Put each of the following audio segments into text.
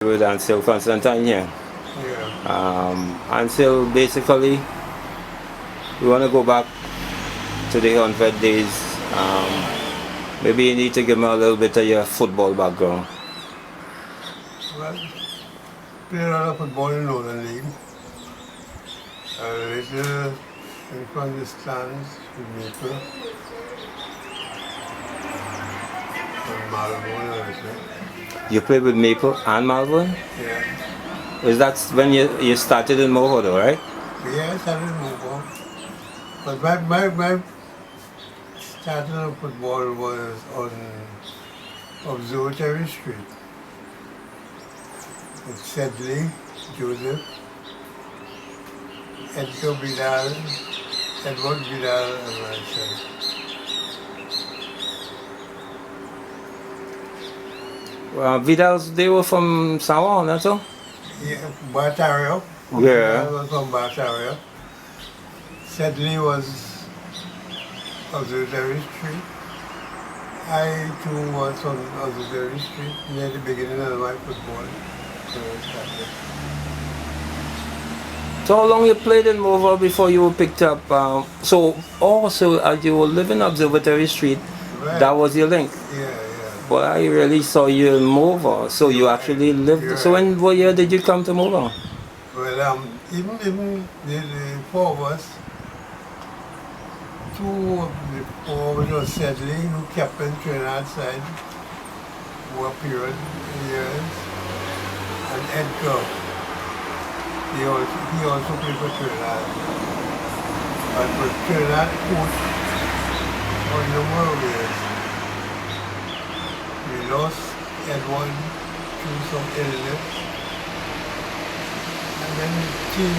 With Ancil Constantine here. Ancil, basically, we want to go back to the 100 days. Maybe you need to give me a little bit of your football background. Well, played a lot of football in Northern League. A little in front of the stands with Maple. And Malvern, also. You played with Maple and Malvern? Yeah. Is that when you started in Morvant, right? Yeah, I started in Morvant. But my starting of football was on Observatory Street. With Sedley, Joseph, Edgar Vidal, Edward Vidal, and myself. Vidals, they were from San Juan, that's all? Yeah, Bartario. Yeah. I was from Bartario. Sedley was Observatory Street. I too was on Observatory Street near the beginning of my football. So how long you played in Morvant before you were picked up? So as you were living Observatory Street, Right. that was your link? Yeah. But I really saw you in Morvant, so you actually lived. You're So what year did you come to Morvant? Well, even the four of us, two of the four was Sedley, who kept in Trinidad side for a period of years, and Edgar. He also played for Trinidad. But for Trinidad coach for a number of years. We lost Edward through some illness. And then the team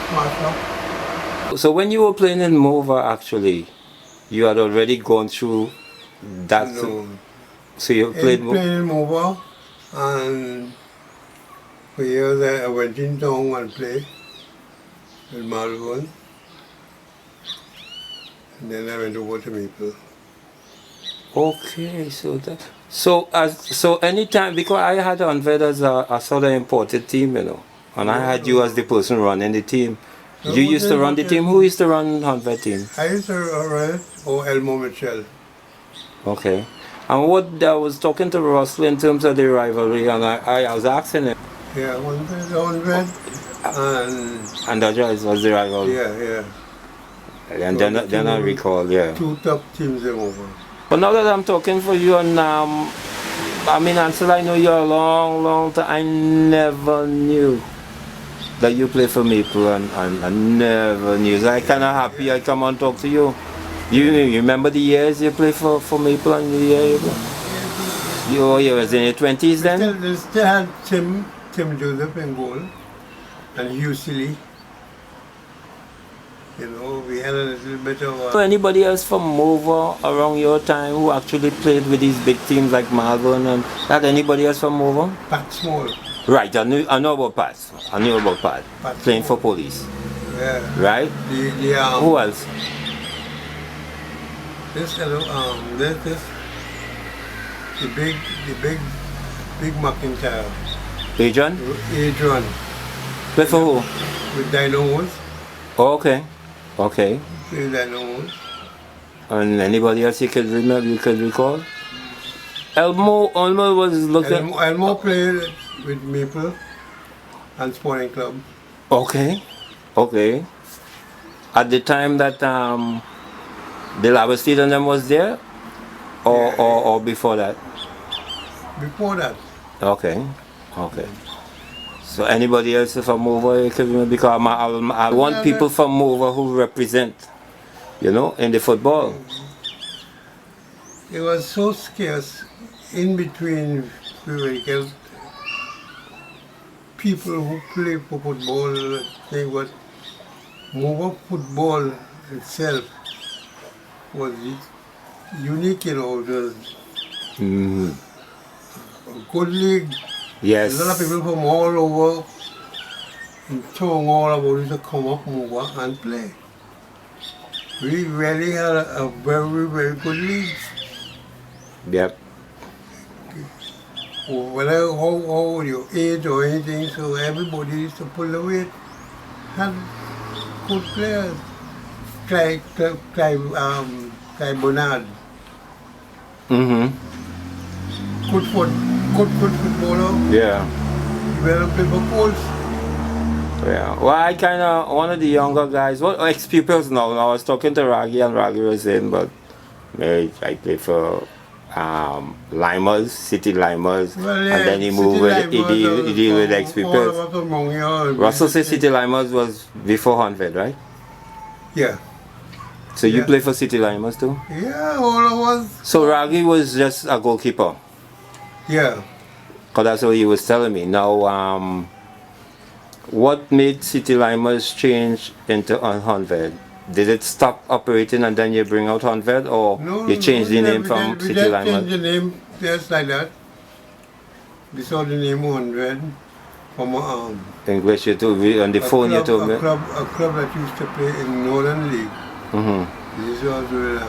smashed up. So when you were playing in Morvant, actually, you had already gone through that. No. So you I played. played in Morvant, and for years I went in town and played with Malvern. And then I went over to Maple. Okay, so anytime, because I had 100 as a sort of imported team, and I had you as the person running the team. You used to run the team. Who used to run 100 team? I used to run it, or Elmo Mitchell. Okay. And what I was talking to Russell in terms of the rivalry, and I was asking him. Yeah, 100 And that was the rivalry. Yeah. And then I recall, yeah. Two top teams in over. But now that I'm talking for you, and Ancil, I know you a long time. I never knew that you play for Maple, and I never knew. So I kind of happy I come and talk to you. You remember the years you played for Maple and the year you played? You was in your 20s then? They still had Tim Joseph in goal, and Hugh Silly. We had a little bit of Anybody else from Morvant around your time who actually played with these big teams like Malvern, and had anybody else from Morvant? Pat Small. Right, I know about Pat. I knew about Pat. Playing for Police. Yeah. Right? Who else? This the big McIntyre. Adrian? Play for who? With Dino Woods. Oh, okay. With Dino Woods. And anybody else you could remember, you could recall? Elmo was looking. Elmo played with Maple and Sporting Club. Okay. At the time that the Labastide and them was there, or before that? Before that. Okay. So anybody else from over, because I want people from over who represent, in the football. It was so scarce in between people who play for football. They were more football itself was unique, It was a good league. Yes. A lot of people from all over, showing all about it to come up, move up and play. We really had a very, very good league. Yep. whether how your age or anything, so everybody used to pull the weight. Had good players. Clive Bernard. Good footballer. Yeah. He went and played for Coles. Yeah. Well, I kind of, one of the younger guys, well, ex-pupils now. I was talking to Raggy and Raggy was saying, but I play for Limers, City Limers, Well, yeah, and then he City moved with, Limers, he deal with all ex-pupils. of us among you, Russell said City Limers was before 100, right? Yeah. So you Yeah. play for City Limers too? Yeah, all of us. So Raggy was just a goalkeeper? Yeah. Because that's what he was telling me. Now, what made City Limers change into 100? Did it stop operating and then you bring out 100, or No, you changed the name we from just City changed Limers? the name just like that. We saw the name 100 from English, you told me on the phone. You told me. a club that used to play in Northern League. This was with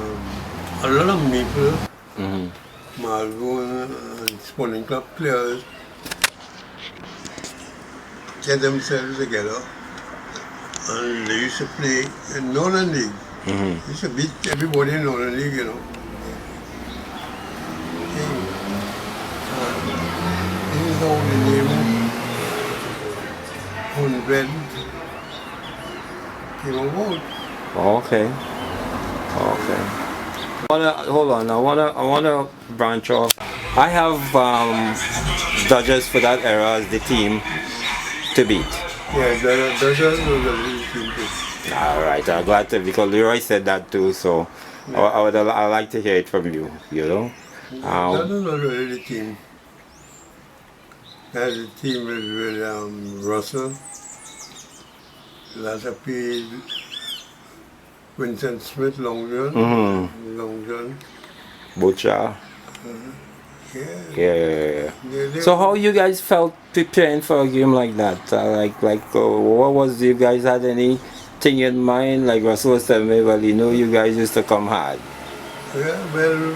a lot of people, Malvern and Sporting Club players, get themselves together, and they used to play in Northern League. They used to beat everybody in Northern League, you know. This is how the name 100 came about. Okay. Hold on. I wanna branch off. I have Dodgers for that era as the team to beat. Yeah, Dodgers was a really team too. All right. I'm glad to, because Leroy said that too. So I like to hear it from you. You know. Dodgers was really the team. That's the team with Russell, Latter Page, Vincent Smith, Long John. Butcher. Yeah. Yeah. They So how you guys felt preparing for a game like that? What was, you guys had anything in mind? Like Russell was telling me, well, you guys used to come hard. Yeah, well,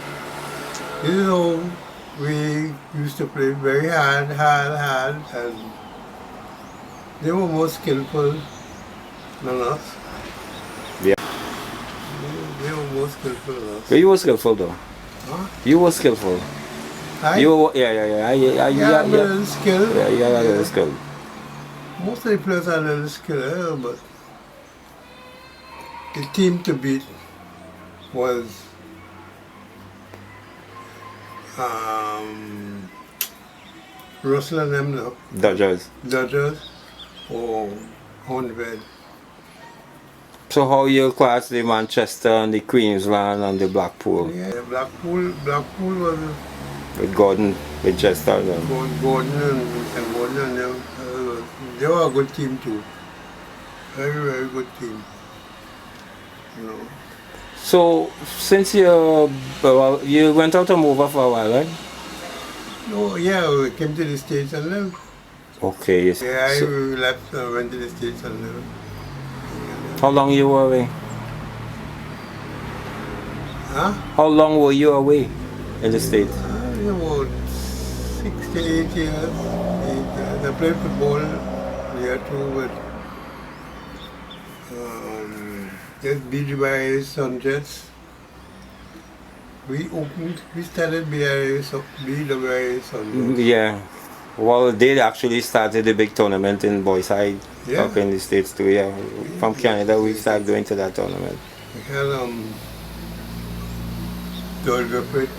we used to play very hard, and they were more skillful than us. Yeah. They were more skillful than us. But you were skillful though. Huh? You were skillful. You were, yeah. A little skill. Yeah, you had a little skill. Most of the players had a little skill, but the team to beat was Russell and them now. Dodgers. or 100. So how you class the Manchester and the Queensland and the Blackpool? Yeah, Blackpool was With Gordon, with Chester and them. Gordon and them. They were a good team too. Very, very good team. You know. So since you went out to move for a while, right? No, yeah, we came to the States and lived. Okay. Yes. Yeah, I So, left and went to the States and lived. how long you were away? Huh? How long were you away in the States? About 6 to 8 years. I played football there too, but just beat by Sunjets. We started BWI Sunjets. Yeah. Well, they actually started the big tournament in Boyside, up in the States too. Yeah. From Canada, we started going to that tournament. We had George Griffith.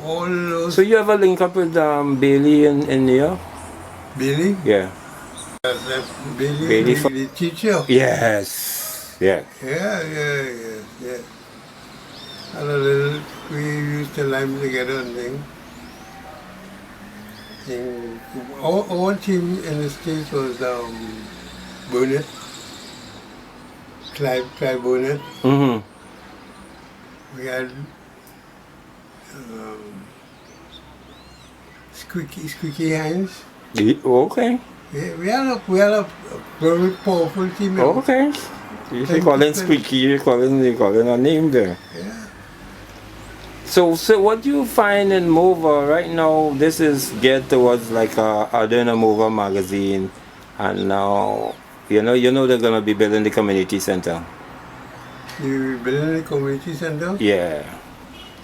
All those. So you ever link up with Bailey in New York? Billy? Yeah. Bailey, the teacher? Yes. Yeah. Yeah. And we used to lime together and thing. Our team in the States was Burnett, Clive Burnett. We had Squeaky Hines. Okay. Yeah, we had a very powerful team. Okay. You call it Squeaky, you calling a name there. Yeah. So what do you find in Mover right now? This is geared towards like a doing a Mover magazine, and now you know they're gonna be building the community center. You building the community center? Yeah.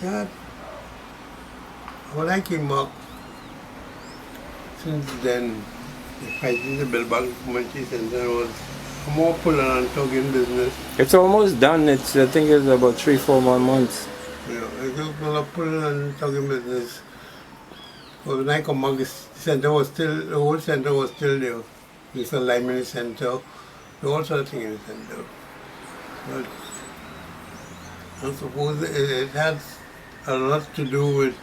Yeah. When I came up, since then, the fighting the Bilbao Community Center was more pulling and tugging business. It's almost done. I think it's about 3-4 more months. You know, it was more pulling and tugging business. But when I come back, the whole center was still there. There's a lime in the center, the whole sort of thing in the center. But I suppose it has a lot to do with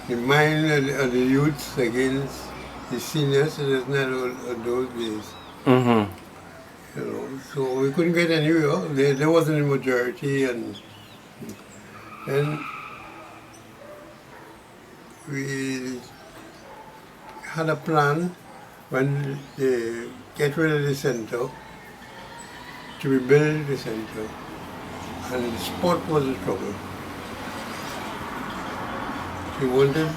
the mind of the youths against the seniors. It is not those days. Mm-hmm. You know, so we couldn't get anywhere. There wasn't a majority, and we had a plan when they get rid of the center to rebuild the center, and the sport was the trouble. We wanted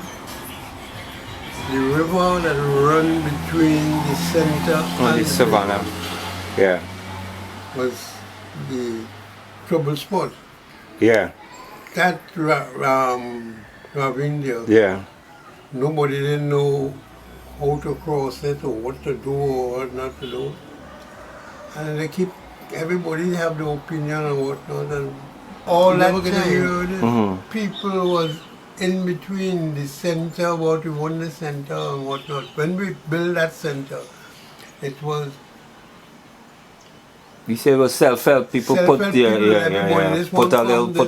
the river that run between the center and the savannah. Yeah. was the trouble spot. Yeah. That ravine there, Yeah. nobody didn't know how to cross it or what to do or what not to do. And everybody have their opinion and whatnot. And all that time, people was in between the center, what we want the center and whatnot. When we built that center, it was You say it was self-help. People put put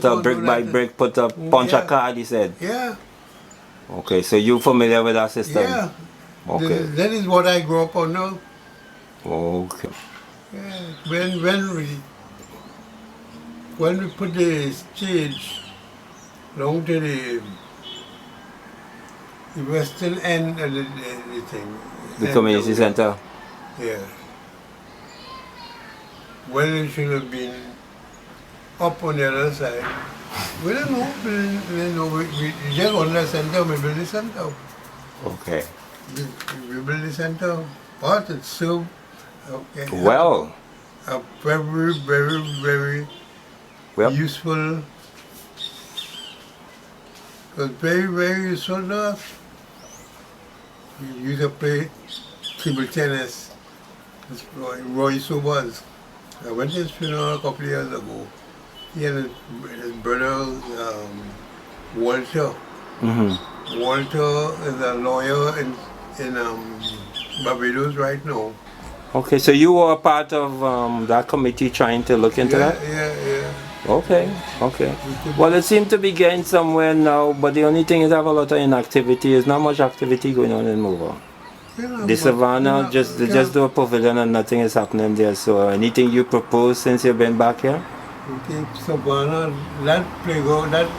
a brick by brick, put a punch a card. He said. Yeah. Okay, so you familiar with that system? Yeah. Okay. That is what I grew up on now. Okay. Yeah. When we put the stage down to the western end of the thing. The community center. Yeah. Well, it should have been up on the other side. We don't know. We didn't know. We just on the center, we built the center. Okay. We built the center, but it served well. A very, very, very useful. It was very, very useful to us. We used to play table tennis. Roy Sobers. I went to his funeral a couple of years ago. He and his brother, Walter. Mm-hmm. Walter is a lawyer in Barbados right now. Okay, so you were a part of that committee trying to look into that? Yeah. Okay. Well, it seems to be getting somewhere now, but the only thing is have a lot of inactivity. There's not much activity going on in Mover. The savannah, just do a pavilion and nothing is happening there. So anything you propose since you've been back here? Okay, savannah, that playground, that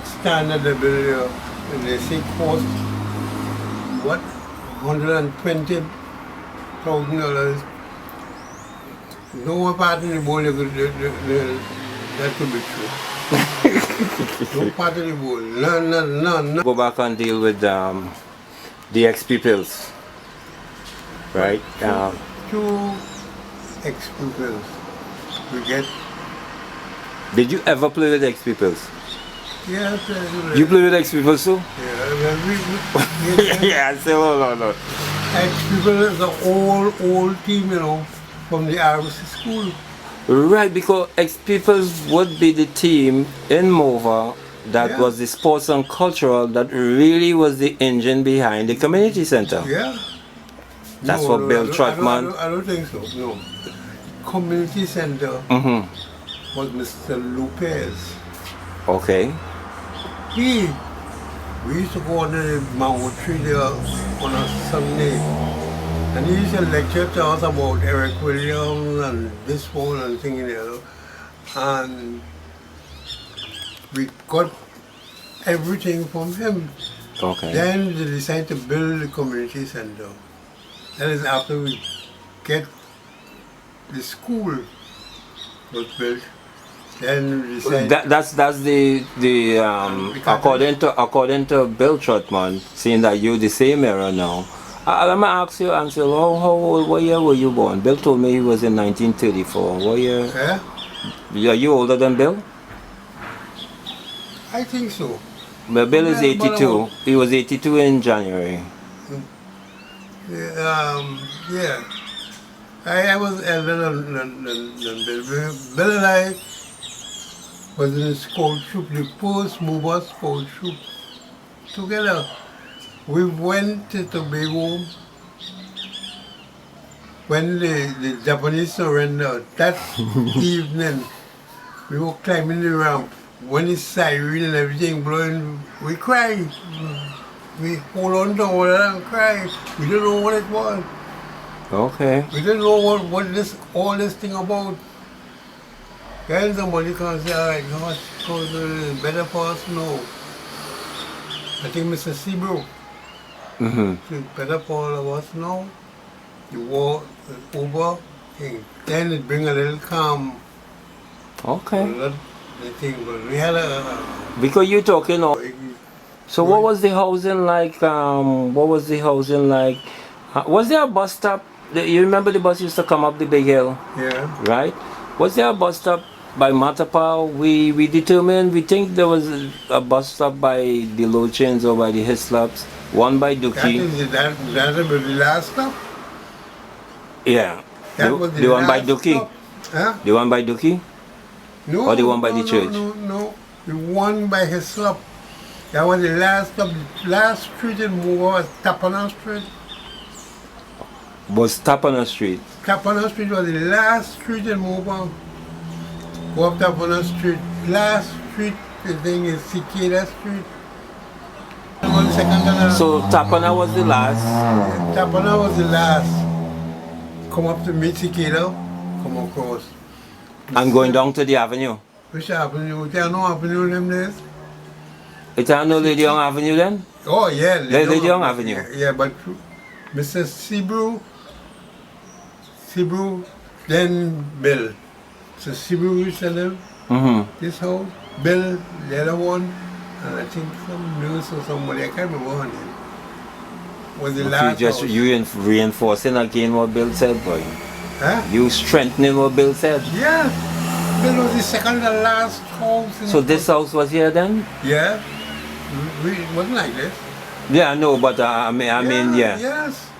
standard they build here, they say cost, what, $120,000. No one part in the world that could be true. No part of the world, none. Go back and deal with the ex-pupils, right? Two ex-pupils. We get. Did you ever play with ex-pupils? Yes. You play with ex-pupils too? Yeah. Yeah, still hold on. Ex-people is an old team, from the RC school. Right, because ex-pupils would be the team in Mover that was the sports and cultural that really was the engine behind the community center. Yeah. That's what Bill Trotman. I don't think so, no. Community center was Mr. Lopez. Okay. We used to go on the mango tree there on a Sunday. And he used to lecture to us about Eric Williams and this one and thing there. And we got everything from him. Okay. Then they decided to build the community center. That is after we get the school was built. Then we decided. That's the according to Bill Trotman, seeing that you're the same era now. Let me ask you, Ancil, how old, what year were you born? Bill told me he was in 1934. What year? Yeah? Are you older than Bill? I think so. Well, Bill is 82. He was 82 in January. Yeah. I was elder than Bill. Bill and I was in a scout troop, the post mover scout troop together. We went to Tobago when the Japanese surrendered. That evening, we were climbing the ramp. When the siren and everything blowing, we cried. We hold on to one another and cry. We don't know what it was. Okay. We didn't know what all this thing about. Then somebody can say, all right, no, it's better for us to know. I think Mr. Sebro. It's better for all of us now. The war is over. Then it bring a little calm. Okay. The thing, but we had because you're talking. So what was the housing like? What was the housing like? Was there a bus stop? You remember the bus used to come up the big hill? Yeah. Right? Was there a bus stop by Matapao? We think there was a bus stop by the Lochins or by the Hislops. One by Dookie. That was the last stop? Yeah. That was the one by last Dookie? stop. Huh? The one by Dookie? No. Or the one by the church? No. The one by Hislop. That was the last stop. The last street in Moore was Tapana Street. Was Tapana Street? Tapana Street was the last street in Moore. Go up Tapana Street. Last street, the thing is Cicada Street. So Tapana was the last? Tapana was the last. Come up to meet Cicada, come across. And going down to the avenue? Which avenue? There are no avenue in them days. It's no Lady Young Avenue then? Oh yeah, Lady Young Avenue. Yeah, but Mr. Sebro, then Bill. So Sebro used to live this house, Bill, the other one, and I think some nurse or somebody, I can't remember her name. Was the last house. You reinforcing again what Bill said, boy. Huh? You strengthening what Bill said. Yeah. Bill was the second to last house. So this house was here then? Yeah. It wasn't like this. Yeah, I know, but I mean, yeah. Yes.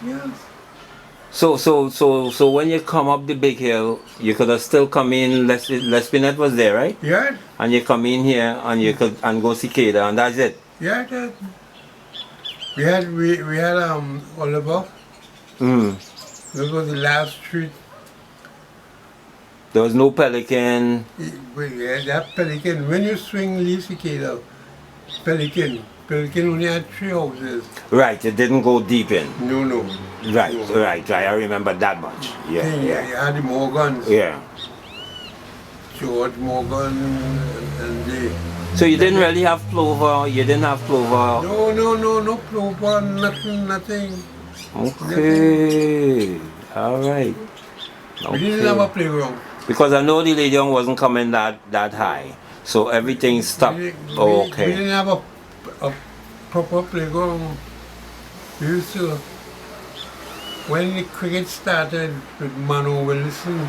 So when you come up the big hill, you could have still come in. Lespinet was there, right? Yeah. And you come in here and you could go Cicada, and that's it. Yeah. We had Oliver. This was the last street. There was no Pelican. Yeah, that Pelican. When you swing leave Cicada, Pelican only had 3 houses. Right, it didn't go deep in. No. Right. I remember that much. Yeah. You had the Morgans. Yeah. George Morgan and the. So you didn't really have plover. You didn't have plover. No plover. Nothing. Okay. All right. We didn't have a playground. Because I know the Lady Young wasn't coming that high. So everything stopped. Okay. We didn't have a proper playground. We used to, when the cricket started with Mano Wilson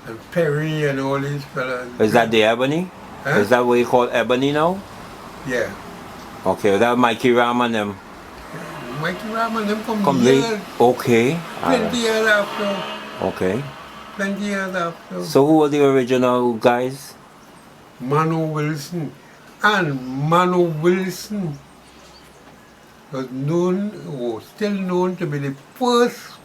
and Perry and all these fellas. Is that the Ebony? Huh? Is that what you call Ebony now? Yeah. Okay, that Mikey Ram and them. Mikey Ram and them Come late. Okay. 20 years after. Okay. 20 years after. So who were the original guys? Mano Wilson. And Mano Wilson was still known to be the first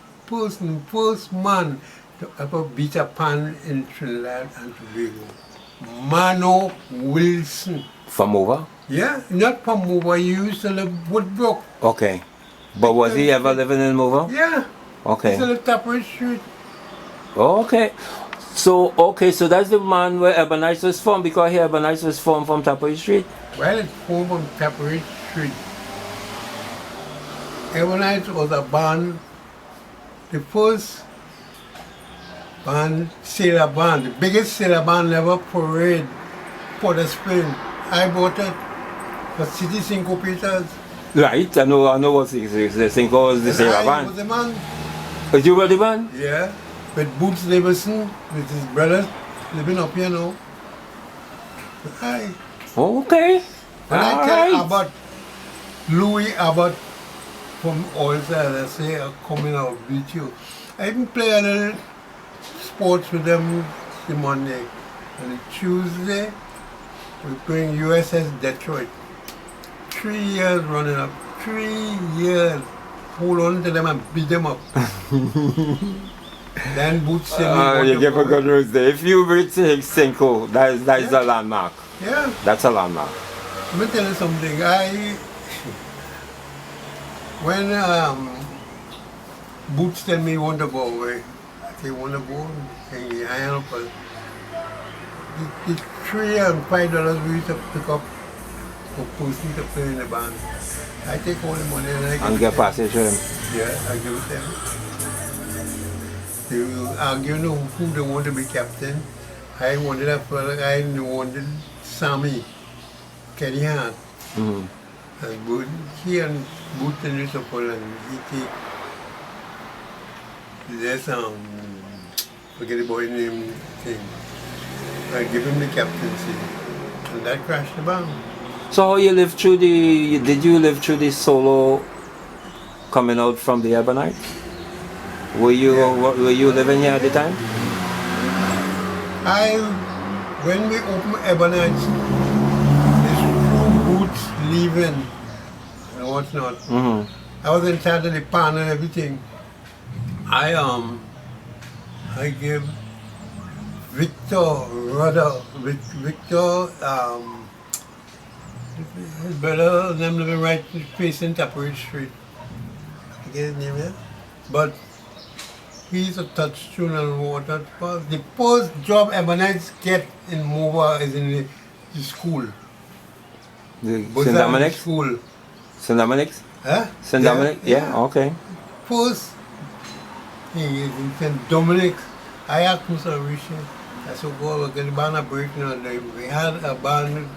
man to ever beat a pan in Trinidad and Tobago. Mano Wilson. From over? Yeah, not from over. He used to live Woodbrook. Okay. But was he ever living in Mover? Yeah. Okay. He used to live Tapper Street. Okay. So that's the man where Ebonites was from, because here Ebonites was formed from Tapper Street? Well, it's formed from Tapper Street. Ebonites was a band. The first band, sailor band, the biggest sailor band ever parade for the spring. I bought it for City Syncopators. Right, I know what the Cinco was the same I band. was the man. But you were the band? Yeah, with Boots Davidson, with his brother living up here now. Okay. When I All tell right. about Louis Abbott from Ulster, I say, coming out with you. I even play a little sports with them the Monday. And the Tuesday, we're playing USS Detroit. 3 years running up. 3 years. Hold on to them and beat them up. Then Boots said, You give a good news there. If you reach Cinco, that is a landmark. Yeah. That's a landmark. Let me tell you something. When Boots tell me he want to go away, I say, want to go? I help us. The $3 and $5 we used to pick up for person to play in the band. I take all the money and I give And it get to passage to them. them. Yeah, I give it to them. They will argue who they want to be captain. I wanted a fella, I wanted Sammy, Kenny Hart. Mm-hmm. And he and Boots and Newsapol and he take this forget the boy name thing. I give him the captaincy. And that crashed the band. So how you lived through did you live through the solo coming out from the Ebonite? Were you living here at the time? When we opened Ebonite, there's 2 Boots leaving and whatnot. Mm-hmm. I was in charge of the pan and everything. I gave Victor, his brother, them living right facing Tapperich Street. I forget his name yet. But he's a touchstone and water. The first job Ebonites get in Mova is in the school. St. Bozan Dominic's? School. St. Dominic's? Huh? St. Dominic? Yeah, okay. First thing is in St. Dominic's. I asked Mr. Richard, I said, go get the band a break now. We had a band.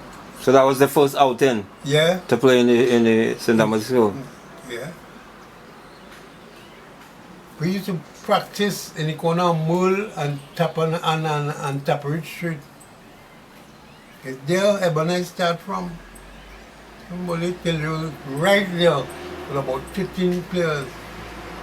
So that was the first outing Yeah. to play in the St. Dominic's school. Yeah. We used to practice in the corner of Mull and Tapperich Street. It's there Ebonite start from. Somebody tell you right there with about 15 players.